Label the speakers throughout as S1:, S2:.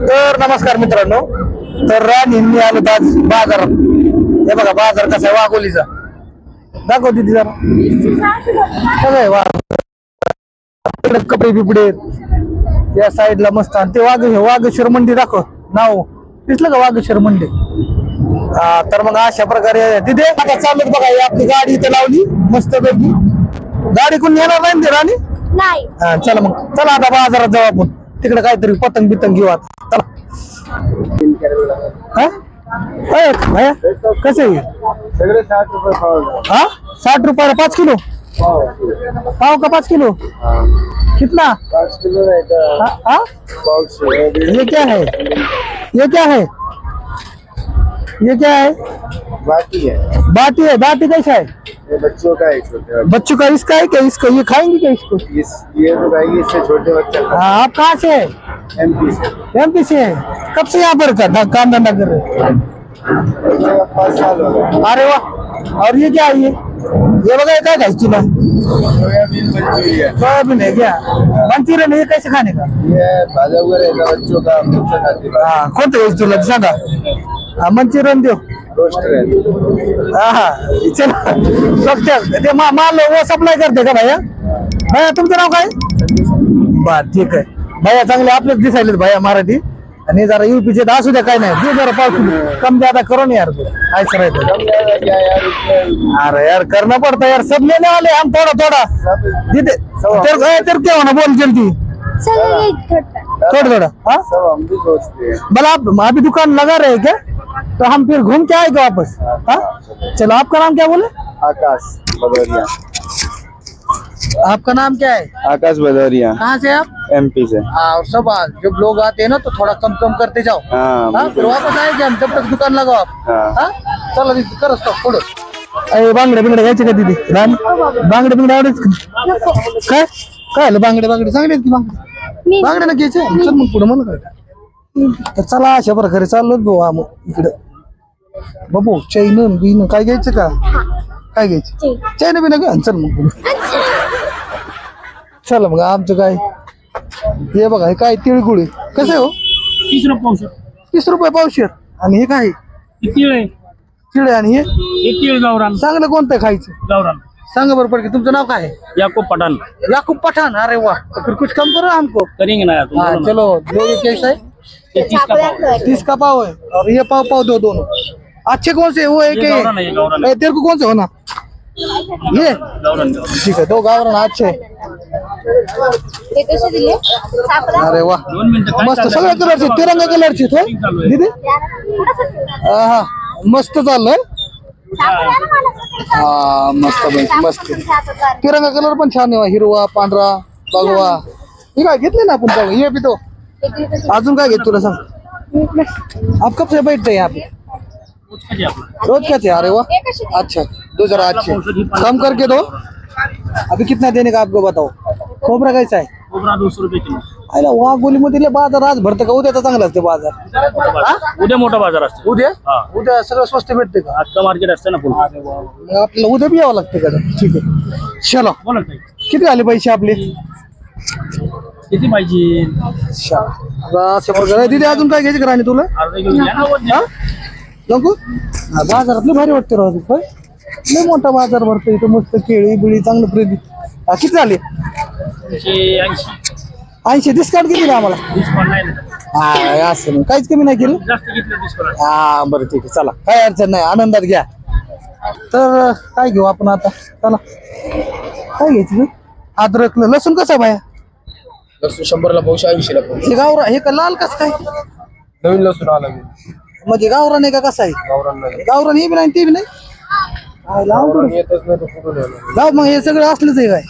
S1: तर नमस्कार मित्रांनो, तर राणींनी आलो आज बाजारात. हे बघा बाजार कसा आहे वाघोलीचा. दाखव तिथे जरा कसं आहे वाघ, कपडे बिपडे या साईडला मस्त. आणि ते वाघेश्वर मंडी दाखव, नाव दिसलं का वाघेश्वर मंडी. तर मग अशा प्रकारे तिथे आता चालत बघा. ही आपली गाडी इथे लावली मस्त पैकी. गाडी कोण येणार नाही ते राणी नाही. चला मग, चला आता बाजारात जाऊ आपण. तिकडे काहीतरी पतंग बितंग घेऊ आता. चला भैया कसे
S2: सगळे 60 रुपये पाव.
S1: 60 रुपये 5 किलो पाव का 5 किलो कितना
S2: 5 किलो
S1: ये क्या है, ये क्या है, ये क्या है?
S2: बाकी है.
S1: बाटी है. बाटी कैसा है?
S2: ये बच्चों का है, छोटे
S1: बच्चों का. इसका है क्या? इसको ये खाएंगे क्या इसको?
S2: ये तो खाएगी, इससे छोटे बच्चे.
S1: आप कहाँ से है?
S2: एमपी से.
S1: एमपी से है. कब से यहाँ पर काम धंधा कर रहे हैं?
S2: 5 साल हो गए.
S1: अरे वाह. और ये क्या है? ये वगैरह क्या खाई तुला?
S2: Soybean Manchurian.
S1: सोयाबीन है क्या? मंचूरियन ये कैसे खाने का?
S2: ये भाजा हुआ रहेगा बच्चों का. बच्चे खाते हैं.
S1: हाँ कोणतं घ्यायचं तुला सांगा. मंचुरियन देऊ.
S2: रोस्ट रहेगा.
S1: हा चल ते माल वो सप्लाय करते का भैया? भैया तुमचं नाव काय? बर ठीक आहे भैया. चांगले आपलेच दिसायलेत भैया मराठी. आणि जरा यूपीचे तर असू द्या, काय नाही. दे जरा 5 किलो कम ज्यादा करो ना यार. ऐसा रहता अरे यार करना पड़ता यार. सब लेने वाले हम थोड़ा थोड़ा दीदे. तेरे क्या होना बोल जल्दी थोड़ा थोड़ा. हाँ
S2: सब हम भी सोचते हैं.
S1: भला आप अभी दुकान लगा रहे हैं क्या? तो हम फिर घूम के आएगा वापस. हाँ चलो. आपका नाम क्या बोले?
S2: आकाश भदौरिया.
S1: आपका नाम क्या है?
S2: आकाश भदौरिया.
S1: कहाँ से आप?
S2: एमपी से.
S1: और सब जब लोग आते हैं ना तो थोड़ा कम कम करते जाओ.
S2: हाँ
S1: फिर वापस आएंगे हम, जब तक दुकान लगाओ आप.
S2: हाँ.
S1: चला कर पुढे. अरे बांगडे बिंगडे घ्यायचे का तिथे? बांगडे बिंगडे आवडेच काय? काय आलं बांगडे बांगडे चांगले की बांगडे बांगडे ना घ्यायचे. चल मग पुढे म्हणून काय. तर चला अशा प्रकारे चाललो भाऊ मग इकडे. बाबू चैन बिन काय घ्यायचं का? काय घ्यायचं? चैन बिन का? चल मग पुढे. चला मग आमचं काय हे बघा. हे काय तिळगुळ कसं आहे हो?
S3: 30 रुपये पावशेर.
S1: 30 रुपये पावशेर. आणि हे काय? तिळे. आणि हे
S3: तीळ गावरान.
S1: चांगलं कोणतं खायचं?
S3: गावरान.
S1: सांगा बरं पडके. तुमचं नाव काय आहे?
S3: याकूब पठान.
S1: याकूब पठान. अरे वाह. तो फिर कुछ कम करो हमको.
S3: करेंगे ना तुम.
S1: हाँ चलो. दो ये कैसा है?
S3: 30 का पाव.
S1: 30 का पाव है. और ये पाव दो दोनों. अच्छे कौन से? वो एक
S3: गावरान है, गावरान है.
S1: तेरे को कौन से होना ये?
S3: गावरान.
S1: ठीक है. 2 गावरान अच्छे. अरे वाह
S3: 2 मिनिटं.
S1: मस्त. सगळ्या कलरचे तिरंगा कलरचे हो दीदी. हा मस्त चाललंय. हा मस्त मस्त. तिरंगा कलर पण छान आहे. हिरवा पांढरा भगवा. हे काय घेतले ना आपण बघ. ये पितो. अजून काय घेत तुला सांग. आप कब से बैठते हैं यहाँ पे? रोज का थे. अरे वाह अच्छा. 2 जरा अच्छे कम करके दो. अभी कितना देने का आपको बताओ. खोबरा कैसा है?
S3: कोबरा 200 रुपये किलो.
S1: अरे वाघोली मध्ये बाजार आज भरतं का? उद्याचा चांगला असते बाजार.
S3: उद्या मोठा बाजार असतो.
S1: उद्या
S3: हा.
S1: उद्या सगळं स्वस्त भेटते का?
S3: आजचं मार्केट असतं ना पुढे.
S1: मग आपल्याला उद्या बी यावं लागतं का? ठीक आहे चलो.
S3: बोला ताई.
S1: किती झाले पैसे आपले?
S3: किती पाहिजे?
S1: अशा प्रकारे. तिथे अजून काय घ्यायचं का राणी तुला?
S3: अर्धा किलो घ्या ना.
S1: हा नको. बाजारातलं भारी वाटते राहते. होय लय मोठा बाजार भरतो इथं. मस्त केळी बिळी चांगलं खरेदी. किती झाले?
S3: 80.
S1: 80. डिस्काउंट किती ना आम्हाला?
S3: डिस्काउंट नाही ना.
S1: हा असं नाही काहीच कमी नाही केलं.
S3: जास्त घेतलं डिस्काउंट.
S1: हा बरं ठीक आहे. चला काय अडचण नाही. आनंदात घ्या. तर काय घेऊ आपण आता? चला काय घ्यायचं? अद्रक लसूण कसं आहे बाया?
S2: लसूण 100 ला पावशे, 80 ला पावशे.
S1: हे गावरा हे का लाल कसं काय?
S2: नवीन लसूण आला.
S1: म्हणजे गावरान आहे का कसं आहे?
S2: गावरान नाही.
S1: गावरान हे बी नाही ते बी नाही.
S2: गावरान येतच नाही तर कुठून येणार?
S1: जाऊ मग हे सगळं असलंच आहे काय?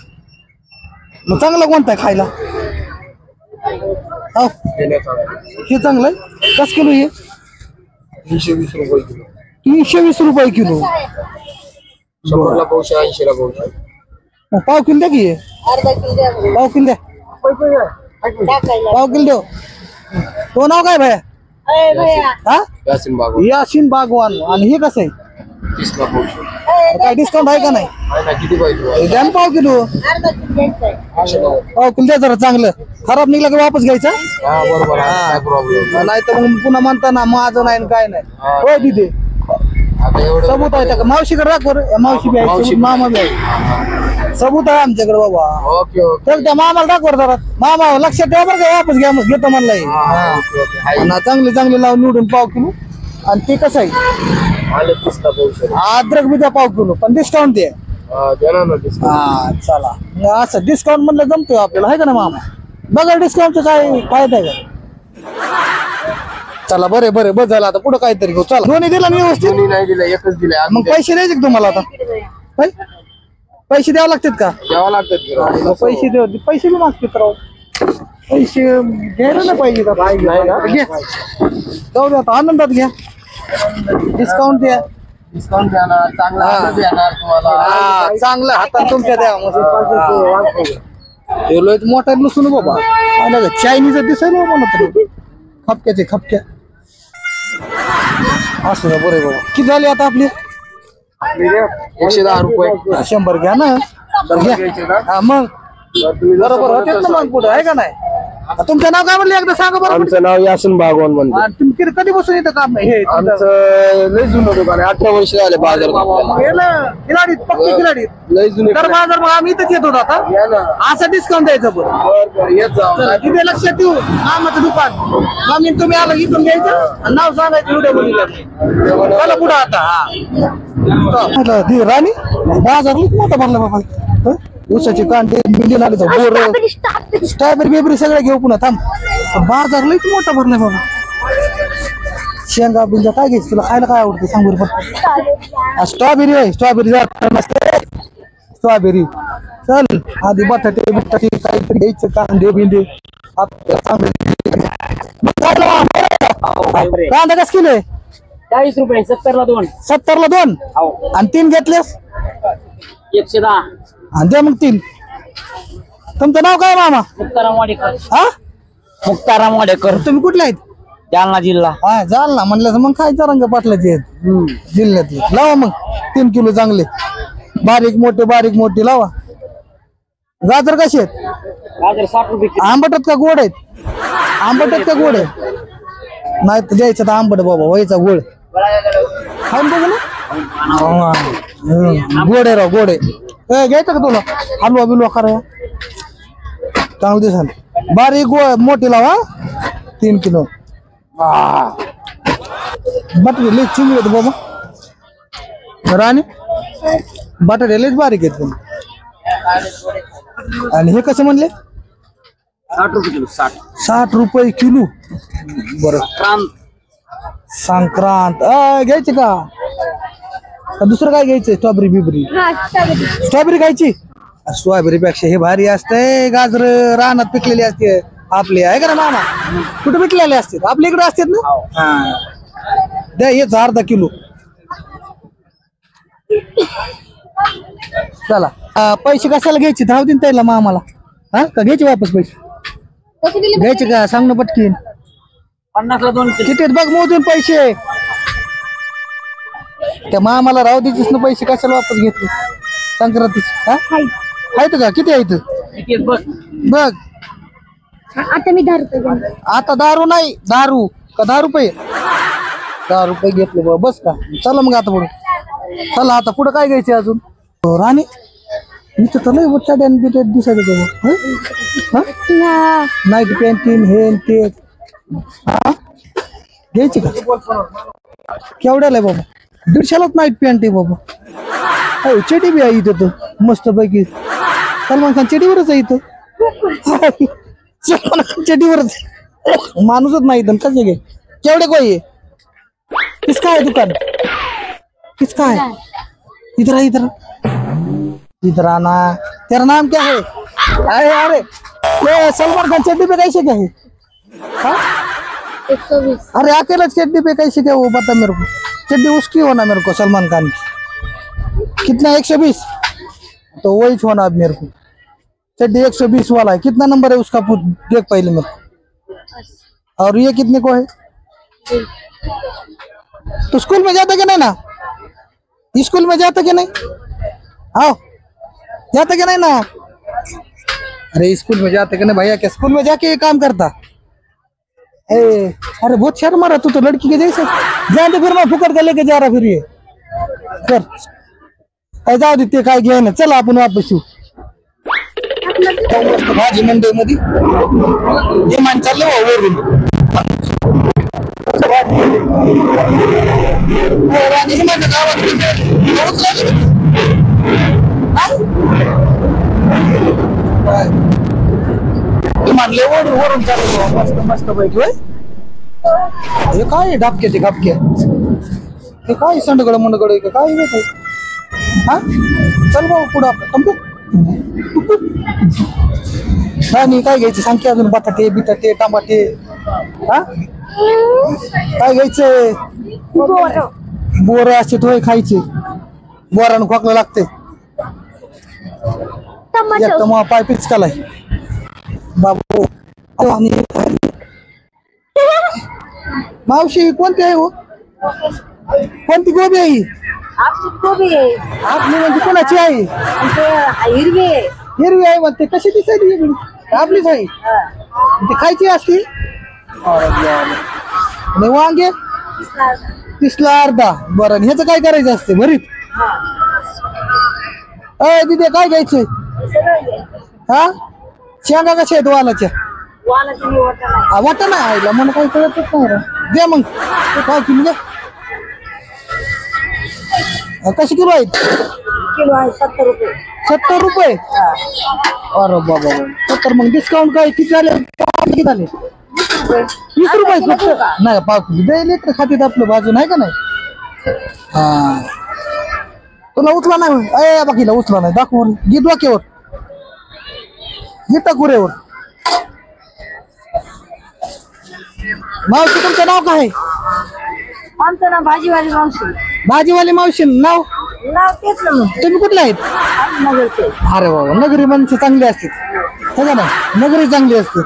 S1: मग चांगलं कोणतं आहे खायला? हो हे चांगलं आहे. कसं किलो हे?
S2: 320 रुपये किलो.
S1: 320 रुपये किलो.
S2: 100 ला पावशे, 80 ला पावशे.
S1: मग पाव किलो द्या की हे. पाव किलो द्या. पाव किलो देऊ. तो नाव काय भैया? हा
S2: यासिन बागो.
S1: यासिन बागवान. आणि हे कसं आहे?
S2: तीसला पावशे.
S1: काय डिस्काउंट आहे का नाही?
S2: आहे ना, किती पाहिजे?
S1: द्या ना पाव किलो.
S2: 190.
S1: पाव किलो द्या जरा चांगलं. खराब निघलं की वापस घ्यायचं.
S2: हा बरोबर आहे, काय प्रॉब्लेम.
S1: नाही तर मग पुन्हा म्हणता ना माझं नाही आणि काय नाही. हो तिथे
S2: आता एवढं
S1: सबूत आहे का? मावशीकडे राख बरं. मावशी बी आहे,
S2: मावशी
S1: सबूत, मामा बी आहे. सबूत आहे आमच्याकडे बाबा.
S2: Okay okay.
S1: तर त्या मामाला दाखवर जरा. मामा लक्षात ठेवा बरं का, वापस घ्या मग घेतो म्हणलाय.
S2: Okay okay. हाय.
S1: चांगले चांगले लावून निवडून पाव किलो. आणि ते कसं आहे
S2: आले तीसला पावशे.
S1: अद्रक बी द्या पाव किलो पण डिस्काउंट द्या.
S2: देणार ना डिस्काउंट.
S1: हा चला मग असं डिस्काउंट म्हणलं जमतोय आपल्याला, आहे का ना मामा? बघा डिस्काउंटचं काय फायदा आहे का? चला बरे बरे बस झालं, आता पुढे काहीतरी घेऊ. चला दोन्ही दिला ना व्यवस्थित.
S2: दोन्ही नाही दिलं, एकच दिलं.
S1: मग पैसे द्यायचे का तुम्हाला आता? पैसे द्यावे लागतात का?
S2: द्यावं लागतात.
S1: मग पैसे देऊ, पैसे बी मागतात राव. पैसे घ्यायला नाही पाहिजे का?
S2: नाही ना.
S1: घ्या जाऊ द्या, आता आनंदात घ्या. डिस्काउंट द्या.
S2: डिस्काउंट देणार, चांगला हातात देणार तुम्हाला.
S1: हा, चांगलं हातात तुमच्या द्या. लोक मोठा लसूण बाबा चायनीज दिसायला मला तर खपक्याचे खपक्या असं ना. बरे बाबा किती झाले आता आपले?
S2: 110 रुपये.
S1: 100 घ्या ना. तर घ्या. हा मग बरोबर होते ना मग पुढे, आहे का नाही? तुमचं नाव काय म्हणलं एकदा सांगा बरं.
S2: आमचं नाव यासन भागवान म्हणतो.
S1: आणि तुम्ही कधीपासून येतं काम हे तुमचं?
S2: आमचं लय जुनं दुकान आहे, 18 वर्ष झाले बाजार.
S1: खिलाडीत पक्की खिलाडीत
S2: लय जुने.
S1: तर बाजार मग आम्ही इथंच येत होतो आता.
S2: या ना.
S1: असं डिस्काउंट द्यायचं बरं.
S2: येत जाऊ.
S1: चला, तिथे लक्षात ठेवू आमचं दुकान. आम्ही तुम्ही आला इथून घ्यायचं आणि नाव सांगायचं व्हिडिओ बनवलं. चला पुढं आता. हा ती राणी बाजार लई मोठा भरला बाबा. हं? ऊसाचे कांदे बिंडी लागले बोर स्ट्रॉबेरी बेबरी सगळं घेऊ पुन्हा. थांब बाजार लईच मोठा भरलाय बाबा. शेंगा बिंगा काय घ्यायचं तुला? खायला काय आवडते सांग बरं. स्ट्रॉबेरी आहे. स्ट्रॉबेरी नसते. स्ट्रॉबेरी चल. आधी बटाटे बिटाटे काहीतरी घ्यायचं, कांदे बिंदे कांदा कस किलो आहे?
S3: 40 रुपये 70 ला 2.
S1: 70 ला 2. आणि 3 घेतलेस?
S3: 110.
S1: आणि द्या मग 3. तुमचं नाव काय मामा?
S3: मुक्ताराम वाडेकर.
S1: हा
S3: मुक्ताराम वाडेकर.
S1: तुम्ही कुठले आहेत?
S3: जालना जिल्हा.
S1: हा जालना म्हणलं तर मग खायचं रंग पाटलाचे आहेत जिल्ह्यातले. लावा मग 3 किलो चांगले बारीक मोठे लावा. गाजर कसे आहेत?
S3: गाजर 60 रुपये किलो.
S1: आंबटत का गोड आहेत? आंबटत का गोड आहे? नाही तर द्यायचं तर आंबट बाबा, व्हायचा गोड. खाऊन बघू ना. गोड आहे राव, गोड आहे. घ्यायचं का तुला? हलवा बिलवा करा चांगलं दिसाल. बारीक मोठी लावा 3 किलो. बटाटे लई चिंगळे आहेत बाबा. राणी बटाटे लईच बारीक आहेत पण. आणि हे कसं म्हणले?
S3: 60 रुपये किलो.
S1: 60 रुपये किलो. बरं
S3: क्रांत.
S1: संक्रांत घ्यायची का? दुसरं काय घ्यायचंय? स्ट्रॉबेरी बिबरी? स्ट्रॉबेरी खायची. स्ट्रॉबेरी पेक्षा हे भारी असतंय. गाजर रानात पिकलेली असते आपली, आहे का ना मामा? कुठे पिकलेले असतात? आपल्या इकडे असतात ना. हा द्या हेच अर्धा किलो. चला पैसे कशाला घ्यायचे? धाव दिन त्याला मामाला. हा का घ्यायचे वापस पैसे? घ्यायचे का सांग ना पटकीन.
S3: 50 ला 2 किलो.
S1: किती आहेत बघ मोजून पैसे. त्या मामाला राहू द्यायचीस ना पैसे, कशाला वापस घेतले संक्रांतीचे? आहेत का? किती आहेत
S3: किती बघ.
S1: बघ?
S4: आता मी 10 रुपये.
S1: आता दारू नाही, दारू का 10 रुपये? 10 रुपये घेतले बघ. बस का? चला मग आता पुढे. चला आता पुढे काय घ्यायचे अजून? राणी इथं तर लय चड्यान बिट दिसायचं नाईट पॅन्टीन हे ते. हा घ्यायची का? केवढ्याला आहे बाबा? 150लाच नाईट पॅन्ट आहे बाबा. हो चेटी बी आहे इथं तर मस्त पैकी. सलमान खान चेटीवरच आहे इथं. सलमान खान चेटीवरच माणूसच नाही इथं. कसे घे केवढे कोई आहे? किसका है दुकान? किसका है? इधर है, इधर आना. तेरा नाम क्या है? अरे अरे ये सलमान खान चड्डी पे कैसे क्या है? हाँ?
S4: 120.
S1: अरे अकेला चड्डी पे कैसे क्या वो बता मेरे को. चड्डी उसकी होना मेरे को, सलमान खान की. कितना? 120. तो वही होना अब मेरे को. चड्डी 120 वाला है. कितना नंबर है उसका देख पहले मेरे को. और ये कितने को है? तो स्कूल में जाता क्या नहीं ना? स्कूल में जाता क्या नहीं? आओ जाता क्या नहीं ना? अरे स्कूल में जाते क्या नहीं भैया? क्या स्कूल में जाके ये काम करता? ए अरे बहुत शर्म आ रहा तू तो लड़की के जैसे। जाते फिर मैं फुकट का लेके जा रहा फिर ये कर जाऊ दे ते काय घे ना चला आपण वापस येऊ भाजी मंडई मध्ये हे मान चालले वरून मानले वरून वरून चालू मस्त मस्त पैकी होय हे काय डाबक्याचे गापके हे काय संडगड मंडगड काय नाही हा चल भाऊ पुढं कंप्लीट नाही काय घ्यायचं सांग की अजून बटाटे बिटाटे टमाटे हा काय घ्यायचंय बोर असे थोडे खायचे बोरानं खोकला लागते एक तर मग पाय पिचकालाय बाबू आणि मावशी कोणती आहे हो कोणती गोबी आहे
S5: आपली गोबी आहे
S1: आपली म्हणजे कोणाची आहे
S5: हिरवी आहे
S1: हिरवी आहे म्हणते कशी दिसायली आपलीच आहे ती खायची असती आणि वांगे 30ला अर्धा बरं आणि ह्याचं काय करायचं असते भरीत अय दिदे काय घ्यायचंय हा शेंगा कशा आहेत वालाच्या वाटा नाही आईला मला काही कळतच नाही रे दे मग काय किलो दे कशी किलो आहेत
S5: किलो आहे 70 रुपये
S1: 70 रुपये अरे बाबा 70 मग डिस्काउंट काय किती झाले किती झाले 20 रुपये फक्त नाही पाव किलो दे लेकर खातीत आपलं बाजू नाही का नाही हा तुला उचला नाही अय बाकीला उचला नाही दाखव गी डोक्यावर गी टाकुरेवर मावशी तुमचं नाव काय
S5: आमचं नाव भाजीवाली मावशी
S1: भाजीवाली मावशी नाव
S5: नाव तेच ना मग
S1: तुम्ही कुठले आहेत
S5: नगरचे
S1: अरे बाबा नगरी माणसं चांगली असतात हे ना नगरी चांगली असते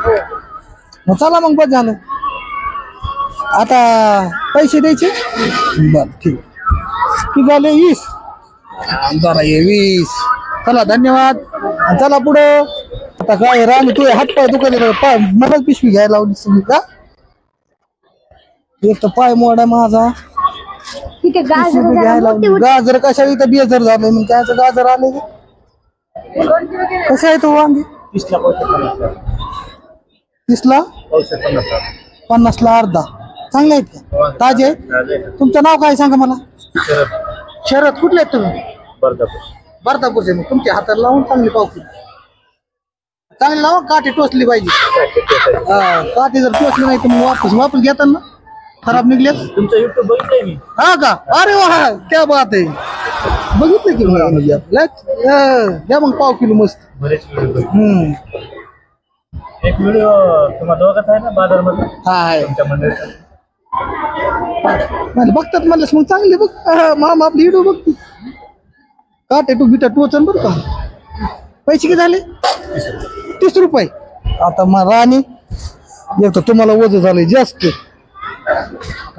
S1: मग चला मग बस झालं आता पैसे द्यायचे बर ठीक किती झाले 20 जरा ये 20 चला धन्यवाद चला पुढं आता काय राणी तू हात पाय दुकान मलाच पिशवी घ्यायला लावली सगळी का एक तर पाय मोडा माझा
S4: तिथे
S1: पिशवी घ्यायला लावली गाजर कशा इथं बेजर झालं मग काय गाजर आले कसे आहे तो वांगे 30ला 50ला अर्धा चांगले आहेत का ताजे आहेत तुमचं नाव काय सांगा मला शरद कुठले आहेत तुम्ही बर्दापूरचे मग तुमच्या हाताला लावून चांगली पावकी चांगली लावा काठी टोचली पाहिजे हा काठी जर टोचली नाही तर मग वापस घेताना खराब निघले
S3: तुमचं युट्यूब बघितलंय मी
S1: हा का अरे वा क्या बात आहे बघितलं की द्या मग पाव किलो मस्त
S3: बरेच व्हिडिओ
S1: हम्म
S3: एक व्हिडिओ तुम्हाला दोघांचा आहे ना बाजारमध्ये
S1: हा आहे
S3: तुमच्या मंडळीचा
S1: मला बघतात म्हणलं मग चांगले बघ मामा आपली व्हिडिओ बघते काटे टू बिटा टोचन बरं का पैसे किती झाले 30 रुपये आता मग राणी एक तर तुम्हाला वजन झालंय जास्त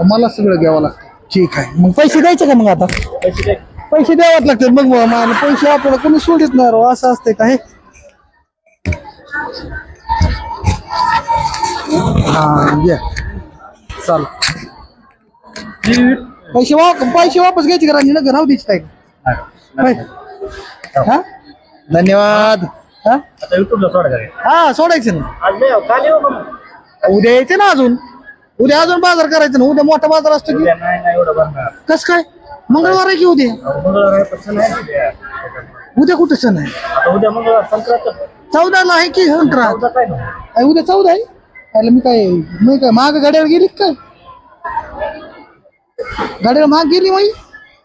S1: मला सगळं घ्यावं लागतं ठीक आहे मग पैसे द्यायचे का मग आता पैसे द्यावाच लागतात मग मला पैसे आपल्याला कोणी सोडित नाही राव असं असते का हे हा घ्या चाल पैसे वापस घ्यायचे का राणी नगर राहू द्यायची काय हा धन्यवाद हा
S3: आता युट्यूबला सोडा काय
S1: हा सोडायचं ना
S3: आज नाही काल येऊ मग
S1: उद्या यायचे ना उद्या अजून बाजार करायचं ना उद्या मोठा बाजार असतो की
S3: नाही एवढं भरणार
S1: कस काय मंगळवार आहे की उद्या
S3: मंगळवार सण आहे उद्या.
S1: उद्या कुठं सण आहे
S3: आता उद्या मंगळवार संक्रांत
S1: 14ला आहे की संक्रांत
S3: उद्या काय ना
S1: उद्या 14 आहे अरे मी काय माग गाड्यावर गेली काय गाड्यावर माग गेली माई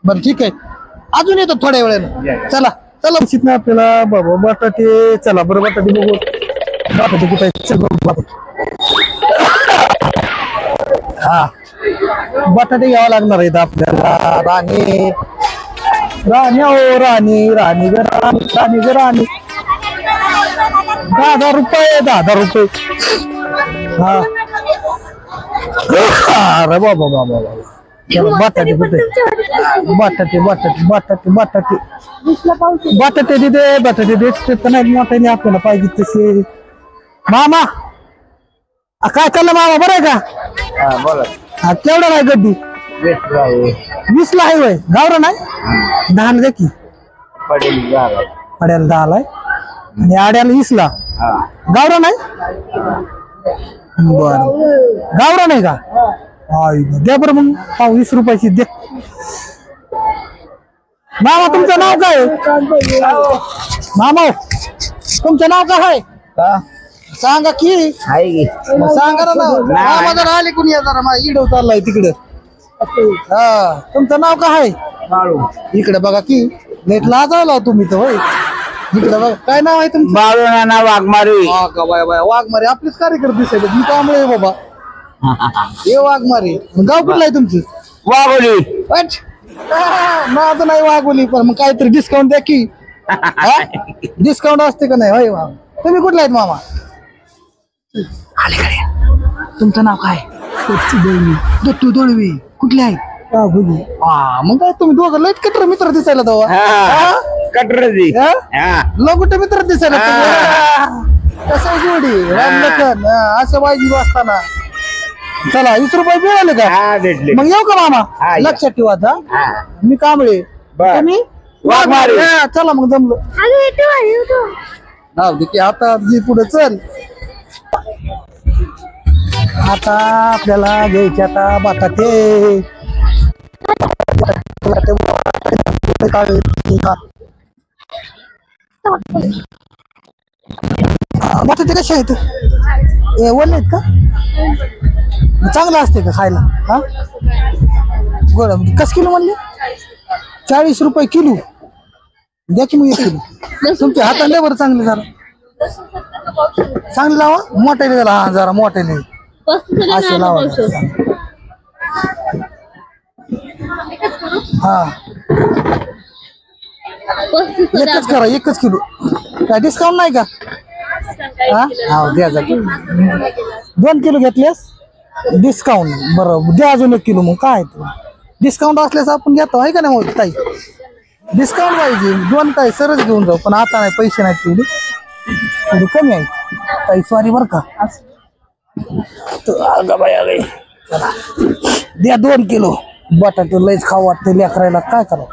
S1: बरं ठीक आहे अजून येतो थोड्या वेळेला चला चला ना आपल्याला बाबा बटाटे चला बरं बटाटे बघू बटाटे कुठे चल बघू बटाटे हा बटाटे घ्यावं लागणार आहेत आपल्याला राणी राणी हो राणी राणी ग राणी राणी ग राणी 10,000 रुपये 10,000 रुपये हा अरे बाबा बाबा बाबा बटाटे कुठे बटाटे बटाटे बटाटे बटाटे बटाटे तिथे बटाटे देत तर नाही मोठ्याने आपल्याला पाहिजे तसे मामा काय चाललं मामा बरं आहे का
S2: बोला
S1: केवढा नाही गड्डी 20 ला आहे वय गावरा नाही 10 द्या की पड्याला 10 ला आणि आड्याला 20 ला गावरा नाही बर गावरा नाही का द्या बरं मग 20 रुपयाची दे मामा तुमचं नाव काय मामा तुमचं नाव काय आहे सांगा की सांगा ना मामा जरा आले कुणी जरा इडव चाललाय तिकडे हा तुमचं नाव काय आहे इकडे बघा की नेट लाजावला तुम्ही तर होय इकडे बघा काय नाव आहे तुमचं
S2: बाळूनाना वाघमारे
S1: वाघमारे आपलेच कार्यकर्ते दिसायला मी त्यामुळे बाबा हे वाघमारे गाव कुठलं आहे तुमचं
S2: वाघोली
S1: माझं नाही वाघोली पण मग काहीतरी डिस्काउंट द्या की डिस्काउंट असते का नाही होय मामा तुम्ही कुठला आहेत मामा तुमचं नाव काय दत्तू दळवी कुठले आहे मग काय तुम्ही दोघं लयच कटर मित्र दिसायला तेव्हा
S2: कटरजी
S1: लगुट मित्र दिसायला कसं जोडी रामलखन असं वाईट असताना चला 20 रुपये मिळाले का
S2: भेटले
S1: मग येऊ का मामा लक्षात ठेवा आता मी कांबळे मी वाघमारे चला मग जमलो नाव दे की आता जी पुढे चल आता आपल्याला घ्यायचे आता बटाटे बटाटे कसे आहेत ओले आहेत का चांगलं असते का खायला हा गोड कस किलो म्हणले 40 रुपये किलो द्या की मग 1 किलो तुमच्या हाताने बरं चांगले जरा चांगले लावा मोठ्याने झाला हा जरा मोठ्याने असे लावा हा एकच करा 1 किलो काय डिस्काउंट नाही का हा द्या जा 2 किलो घेतलेस डिस्काउंट बरं द्या अजून 1 किलो मग काय डिस्काउंट असल्यास आपण घेतो आहे का नाही मग ताई डिस्काउंट पाहिजे 2 काय सरच घेऊन जाऊ पण आता नाही पैसे नाहीत तेवढे थोडी कमी आहे ताई सॉरी बरं का द्या 2 किलो बटाटे लयच खाऊ वाटते लेकरायला काय करावं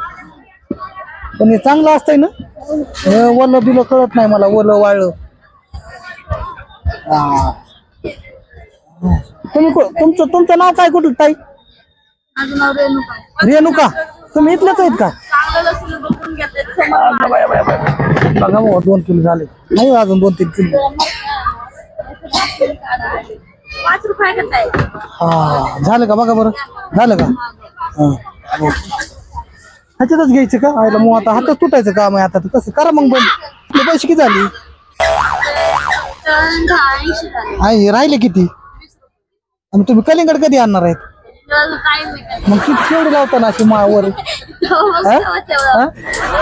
S1: पण हे चांगलं असतंय ना हे वलं बिलं कळत नाही मला वलं वाळलं तुमचं नाव काय कुठलं ताई रेणुका तुम्ही इथलेच आहेत का बघा भाऊ 2 किलो झाले नाही अजून 2-3 किलो हा झालं का बघा बरं झालं का ह्याच्यातच घ्यायचं का आयला मग आता हातच तुटायचं काम आहे आता कसं करा मग बंद आपले पैसे किती झाले आहे राहिले किती आणि तुम्ही कलिंगड कधी आणणार आहेत मग किती केवढे लावता ना अशी मावर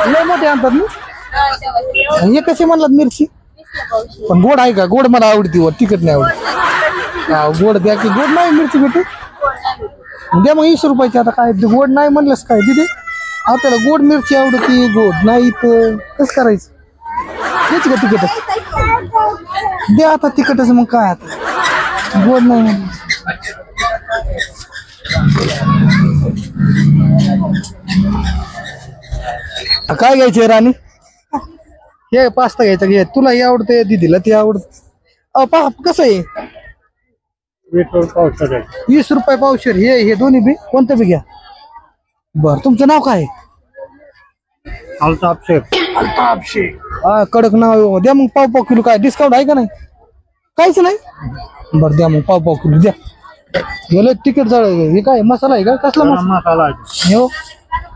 S1: लय मोठे आणतात ना हे कसे म्हणलात मिरची पण गोड आहे का गोड मला आवडती वर तिखट नाही आवडत गोड द्या की गोड नाही मिरची भेटे द्या मग 20 रुपयाची आता काय गोड नाही म्हणलंस काय तिथे आपल्याला गोड मिरची आवडती गोड नाही तर कसं करायचं हेच का तिखटच द्या आता तिखटच मग काय आता गोड नाही म्हणलं काय घ्यायचे राणी हे पास्ता घ्यायचा घे तुला हे आवडते दीदीला ते आवडत कसं आहे 20 रुपये पावशेर हे दोन्ही बी कोणतं बी घ्या बर तुमचं नाव काय
S3: अल्ताफ शेख
S1: हा कडक नाव द्या मग पाव किलो काय डिस्काउंट आहे का नाही काहीच नाही बर द्या मग पाव किलो द्या गेलं तिकीट जळ हे काय मसाला आहे का कसला
S3: मसाला
S1: हो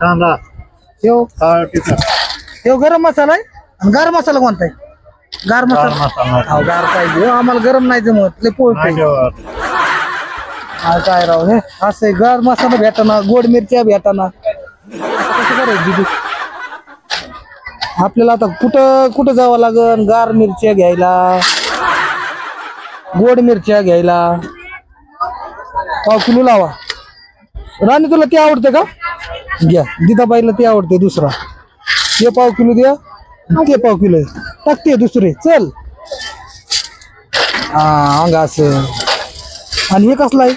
S3: कांदा
S1: हो गरम मसाला आहे आणि गार मसाला कोणता आहे गार मसाला हो गार पाहिजे आम्हाला गरम नाही जमत लय पोळतंय काय राव हे असं गार मसाला भेटाना गोड मिरच्या भेटाना कसं करायचं दीदी आपल्याला आता कुठं जावं लागल गार मिरच्या घ्यायला गोड मिरच्या घ्यायला पाव किलो लावा राणी तुला ते आवडते का? घ्या गीताबाईला ते आवडते दुसरा. हे पाव किलो द्या, ते पाव किलो टाकते दुसरे. चल हा अंग असं. आणि हे कसलं आहे?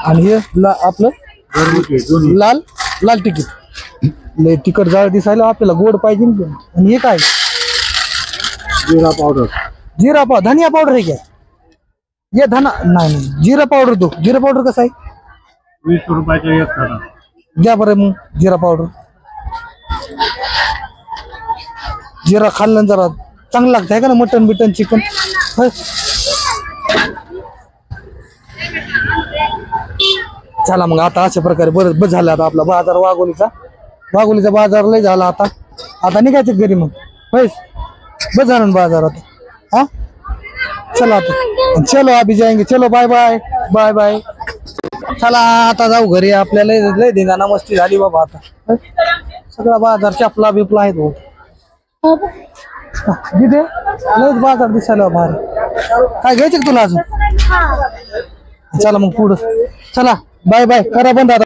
S1: आणि हे आपलं लाल लाल तिकीट. लय तिखट जाळ दिसायला आपल्याला गोड पाहिजे ना. आणि हे काय?
S3: जिरा पावडर.
S1: जिरा पावडर. धनिया पावडर आहे का? ये धना नाही नाही जिरा पावडर दो. जिरा पावडर कसा आहे?
S3: 20 रुपयाचा एक खाना.
S1: द्या बरं मग जिरा पावडर. जिरा खाल्लं जरा चांगलं लागतं आहे का ना मटन बिटन चिकन. चला मग आता अशा प्रकारे बरं बस झालं. आता आपला बाजार वाघोलीचा बाजार लय झाला. आता निघायचं घरी मग. बस झालं ना बाजार आता. हा चला आता. चलो अभी जाएंगे. चलो बाय बाय बाय बाय. चला आता जाऊ घरी. आपल्याला लय धिंगाणा मस्ती झाली बाबा. आता सगळा बाजार चपला बिपला आहेत भाऊ. तिथे लयच बाजार दिसायला भारी. काय घ्यायचं का तुला अजून? चला मग पुढं. चला बाय बाय. करा बंद आता.